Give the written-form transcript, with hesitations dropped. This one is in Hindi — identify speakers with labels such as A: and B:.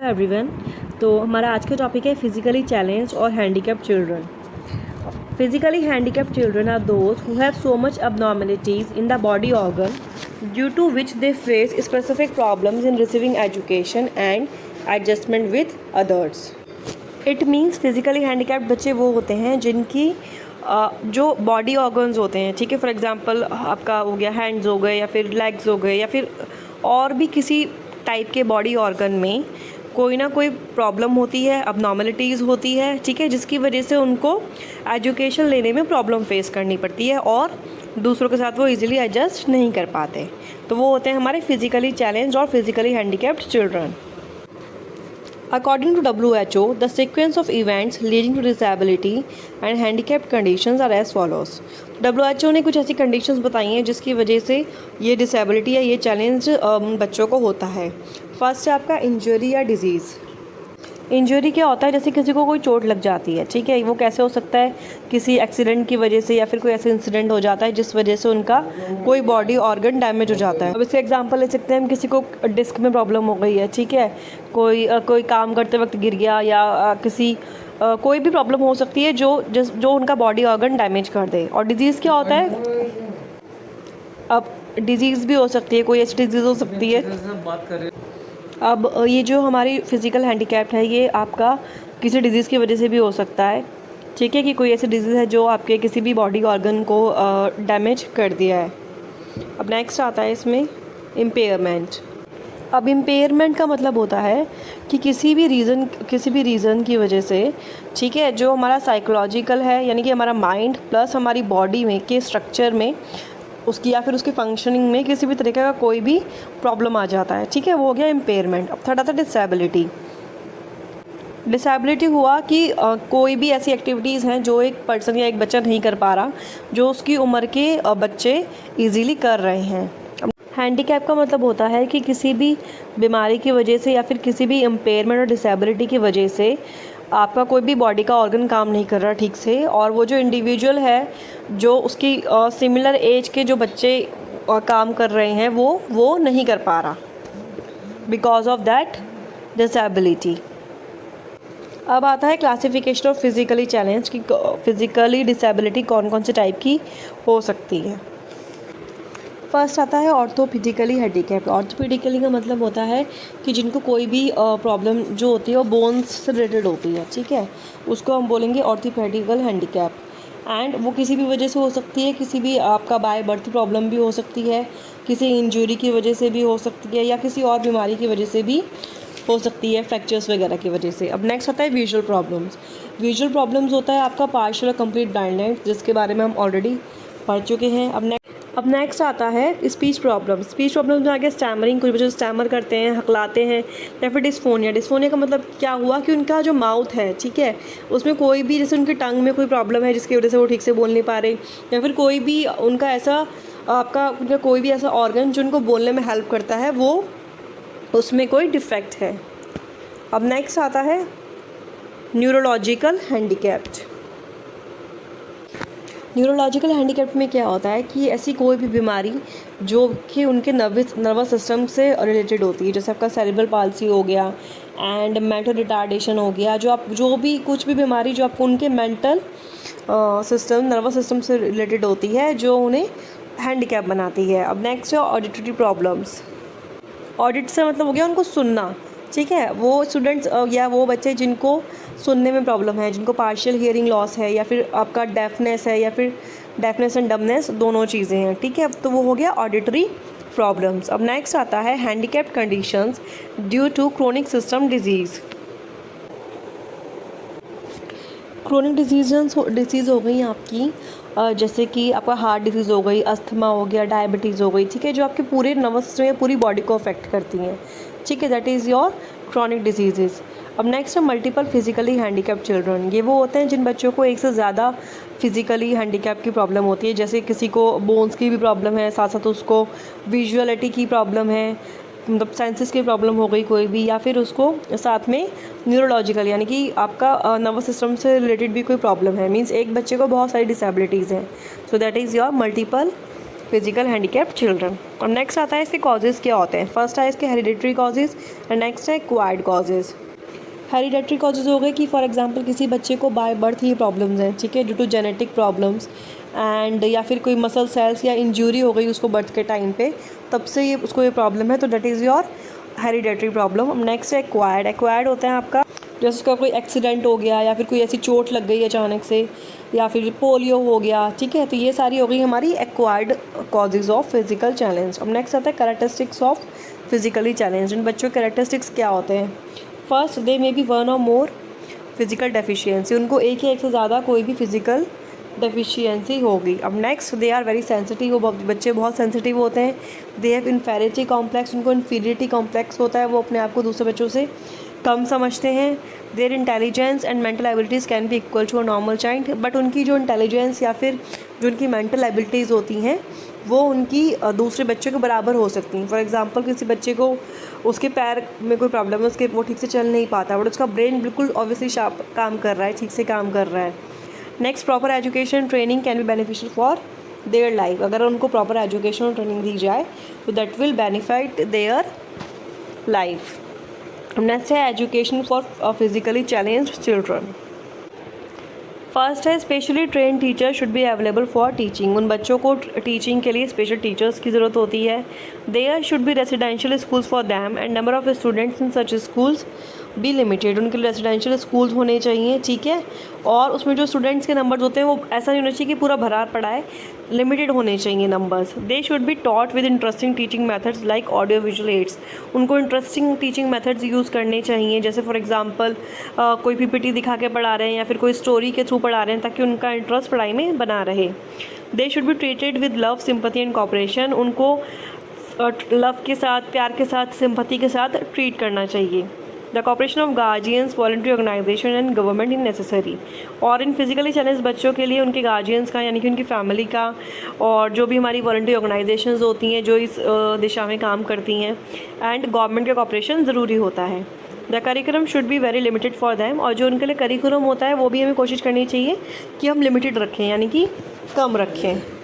A: एवरीवन। तो हमारा आज का टॉपिक है फिजिकली चैलेंज और handicapped children. Physically handicapped children are those who have so much abnormalities in the body organ due to which they face specific problems in receiving education and adjustment with others. It means physically handicapped बच्चे वो होते हैं जिनकी जो बॉडी ऑर्गन्स होते हैं, ठीक है, फॉर एग्जांपल आपका हो गया हैंड्स हो गए या फिर लेग्स हो गए या फिर और भी किसी टाइप के बॉडी ऑर्गन में कोई ना कोई प्रॉब्लम होती है, अबनॉर्मलिटीज़ होती है, ठीक है, जिसकी वजह से उनको एजुकेशन लेने में प्रॉब्लम फेस करनी पड़ती है और दूसरों के साथ वो इजीली एडजस्ट नहीं कर पाते। तो वो होते हैं हमारे फिजिकली चैलेंज और physically handicapped children. According to WHO, the sequence of events leading to disability and handicapped conditions are as follows. WHO ने कुछ ऐसी कंडीशंस बताई हैं जिसकी वजह से ये डिसेबिलिटी या ये चैलेंज बच्चों को होता है। फर्स्ट है आपका इंजरी या डिजीज़। इंजरी क्या होता है? जैसे किसी को कोई चोट लग जाती है, ठीक है, वो कैसे हो सकता है? किसी एक्सीडेंट की वजह से या फिर कोई ऐसा इंसिडेंट हो जाता है जिस वजह से उनका कोई बॉडी ऑर्गन डैमेज हो जाता है। अब इसका एग्जांपल ले सकते हैं हम, किसी को डिस्क में प्रॉब्लम हो गई है, ठीक है, कोई काम करते वक्त गिर गया या किसी कोई भी प्रॉब्लम हो सकती है जो उनका बॉडी ऑर्गन डैमेज कर दे। और डिजीज़ क्या होता है? अब डिजीज़ भी हो सकती है, कोई ऐसी डिजीज़ हो सकती है। अब ये जो हमारी फिज़िकल हैंडीकैप है ये आपका किसी डिज़ीज़ की वजह से भी हो सकता है, ठीक है, कि कोई ऐसी डिज़ीज़ है जो आपके किसी भी बॉडी ऑर्गन को डैमेज कर दिया है। अब नेक्स्ट आता है इसमें इम्पेयरमेंट। अब इम्पेयरमेंट का मतलब होता है कि किसी भी रीज़न की वजह से, ठीक है, जो हमारा साइकोलॉजिकल है, यानी कि हमारा माइंड प्लस हमारी बॉडी में के स्ट्रक्चर में उसकी या फिर उसकी फंक्शनिंग में किसी भी तरीके का कोई भी प्रॉब्लम आ जाता है, ठीक है, वो हो गया इम्पेयरमेंट। अब थर्ड आता है डिसेबिलिटी। डिसेबिलिटी हुआ कि कोई भी ऐसी एक्टिविटीज़ हैं जो एक पर्सन या एक बच्चा नहीं कर पा रहा, जो उसकी उम्र के बच्चे इजीली कर रहे हैं। हैंडीकैप का मतलब होता है कि किसी भी बीमारी की वजह से या फिर किसी भी इम्पेयरमेंट और डिसेबिलिटी की वजह से आपका कोई भी बॉडी का ऑर्गन काम नहीं कर रहा ठीक से, और वो जो इंडिविजुअल है जो उसकी सिमिलर एज के जो बच्चे काम कर रहे हैं वो नहीं कर पा रहा बिकॉज ऑफ दैट डिसेबिलिटी। अब आता है क्लासिफिकेशन ऑफ फिज़िकली चैलेंज कि फिज़िकली डिसेबिलिटी कौन कौन से टाइप की हो सकती है। फर्स्ट आता है ऑर्थोपेडिकली हैंडीकैप। ऑर्थोपेडिकली का मतलब होता है कि जिनको कोई भी प्रॉब्लम जो होती है वो बोन्स से रिलेटेड होती है, ठीक है, उसको हम बोलेंगे ऑर्थोपेडिकल हैंडीकैप। एंड वो किसी भी वजह से हो सकती है, किसी भी आपका बाय बर्थ प्रॉब्लम भी हो सकती है, किसी इंजरी की वजह से भी हो सकती है, या किसी और बीमारी की वजह से भी हो सकती है, फ्रैक्चर्स वगैरह की वजह से। अब नेक्स्ट आता है विजुअल प्रॉब्लम्स। विजुअल प्रॉब्लम्स होता है आपका पार्शियल और कंप्लीट ब्लाइंडनेस, जिसके बारे में हम ऑलरेडी पढ़ चुके हैं। अब नेक्स्ट आता है स्पीच प्रॉब्लम। स्पीच प्रॉब्लम में आगे स्टैमरिंग, कुछ बच्चे स्टैमर करते हैं, हकलाते हैं, या फिर डिस्फोनिया। डिस्फोनिया का मतलब क्या हुआ कि उनका जो माउथ है, ठीक है, उसमें कोई भी, जैसे उनके टंग में कोई प्रॉब्लम है जिसकी वजह से वो ठीक से बोल नहीं पा रहे, या फिर कोई भी उनका ऐसा उनका कोई भी ऐसा ऑर्गन जो उनको बोलने में हेल्प करता है वो उसमें कोई डिफेक्ट है। अब नेक्स्ट आता है न्यूरोलॉजिकल हैंडीकैप्ड। न्यूरोलॉजिकल हैंडीकैप में क्या होता है कि ऐसी कोई भी बीमारी जो कि उनके नर्वस सिस्टम से रिलेटेड होती है, जैसे आपका सेरेब्रल पाल्सी हो गया एंड मेंटल रिटार्डेशन हो गया, जो भी कुछ भी बीमारी जो आपको उनके मेंटल सिस्टम, नर्वस सिस्टम से रिलेटेड होती है, जो उन्हें हैंडीकैप बनाती है। अब नेक्स्ट है ऑडिटरी प्रॉब्लम्स। ऑडिट से मतलब हो गया उनको सुनना, ठीक है, वो स्टूडेंट्स या वो बच्चे जिनको सुनने में प्रॉब्लम है, जिनको पार्शियल हियरिंग लॉस है, या फिर आपका डेफनेस है, या फिर डेफनेस एंड डमनेस, दोनों चीज़ें हैं, ठीक है, तो वो हो गया ऑडिटरी प्रॉब्लम्स। अब नेक्स्ट आता है handicap conditions due to chronic system disease. Chronic disease हो गई आपकी, जैसे कि आपका हार्ट डिजीज़ हो गई, अस्थमा हो गया, डायबिटीज़ हो गई, ठीक है, जो आपके पूरे नर्वस सिस्टम या पूरी बॉडी को अफेक्ट करती हैं, ठीक है, that is your chronic disease. अब नेक्स्ट है मल्टीपल फिजिकली हैंडीकैप्ड चिल्ड्रन। ये वो होते हैं जिन बच्चों को एक से ज़्यादा फिजिकली हैंडीकैप की प्रॉब्लम होती है, जैसे किसी को बोन्स की भी प्रॉब्लम है, साथ साथ उसको विजुअलिटी की प्रॉब्लम है, मतलब सेंसेस की प्रॉब्लम हो गई कोई भी, या फिर उसको साथ में न्यूरोलॉजिकल यानी कि आपका नर्वस सिस्टम से रिलेटेड भी कोई प्रॉब्लम है। मींस एक बच्चे को बहुत सारी डिसेबिलिटीज़ हैं, so that is your multiple physical handicapped children. और नेक्स्ट आता है इसके कॉजेज़ क्या होते हैं। फर्स्ट है इसके हेरिडिटरी कॉजेज़ एंड नेक्स्ट है एक्वायर्ड कॉजेज़। हेरिडिटरी कॉजेज़ हो गए कि फॉर एग्जांपल किसी बच्चे को बाय बर्थ ये प्रॉब्लम्स हैं, ठीक है, due to genetic problems and या फिर कोई मसल सेल्स या इंजरी हो गई उसको बर्थ के टाइम पे, तब से ये उसको ये प्रॉब्लम है, तो that is your hereditary problem. Next है एक्वायर्ड। एक्वायर्ड होता है आपका जैसे उसका कोई एक्सीडेंट हो गया या फिर कोई ऐसी चोट लग गई अचानक से या फिर पोलियो हो गया, ठीक है, तो ये सारी हो गई हमारी acquired causes of physical challenge. अब नेक्स्ट आता है कैरेक्टरिस्टिक्स ऑफ फिजिकली चैलेंज। इन बच्चों के कैरेक्टरिस्टिक्स क्या होते हैं। First, they may be one और मोर फिजिकल डेफिशिएंसी, उनको एक या एक से ज़्यादा कोई भी फिजिकल डेफिशिएंसी होगी। अब next, they are very sensitive, वो बच्चे बहुत सेंसिटिव होते हैं। दे हैव इन्फेरिटी कॉम्प्लेक्स, उनको इन्फीरियरिटी कॉम्प्लेक्स होता है, वो अपने आप को दूसरे बच्चों से कम समझते हैं। Their intelligence and mental abilities can be equal to a normal child, but उनकी जो इंटेलिजेंस या फिर जो उनकी मेंटल एबिलिटीज़ होती हैं वो उनकी दूसरे बच्चों के बराबर हो सकती हैं। फॉर एग्जांपल किसी बच्चे को उसके पैर में कोई प्रॉब्लम है, उसके वो ठीक से चल नहीं पाता, बट उसका ब्रेन बिल्कुल ऑब्वियसली शार्प काम कर रहा है, ठीक से काम कर रहा है। Next, proper education training can be beneficial for their life. अगर उनको प्रॉपर एजुकेशन और ट्रेनिंग दी जाए तो that will benefit their life. Next है education for physically challenged children. First है specially train teacher should be available for teaching. उन बच्चों को टीचिंग के लिए स्पेशल टीचर्स की ज़रूरत होती है। There should be residential schools for them and number of students in such schools be limited. उनके लिए रेसिडेंशियल स्कूल्स होने चाहिए, ठीक है, और उसमें जो स्टूडेंट्स के नंबर्स होते हैं वो ऐसा नहीं होना चाहिए कि पूरा भरा पड़ा है, लिमिटेड होने चाहिए numbers. They should be taught with interesting teaching methods like audio visual aids. उनको इंटरेस्टिंग टीचिंग मेथड्स यूज़ करने चाहिए, जैसे फॉर एग्जांपल कोई पीपीटी दिखा के पढ़ा रहे हैं या फिर कोई स्टोरी के थ्रू पढ़ा रहे हैं, ताकि उनका इंटरेस्ट पढ़ाई में बना रहे। They should be treated with love, sympathy and cooperation. उनको लव के साथ, प्यार के साथ, सिंपैथी के साथ ट्रीट करना चाहिए। The cooperation of guardians, voluntary organisation and government in necessary. और इन फिजिकली चैलेंज बच्चों के लिए उनके गार्जियंस का यानी कि उनकी फैमिली का और जो भी हमारी वॉलंटरी ऑर्गेनाइजेशंस होती हैं जो इस दिशा में काम करती हैं एंड गवर्नमेंट का कॉपरेशन ज़रूरी होता है। The curriculum should be very limited for them. और जो उनके लिए करिकुलम होता है वो भी हमें कोशिश करनी चाहिए कि हम लिमिटेड रखें, यानी कि कम रखें।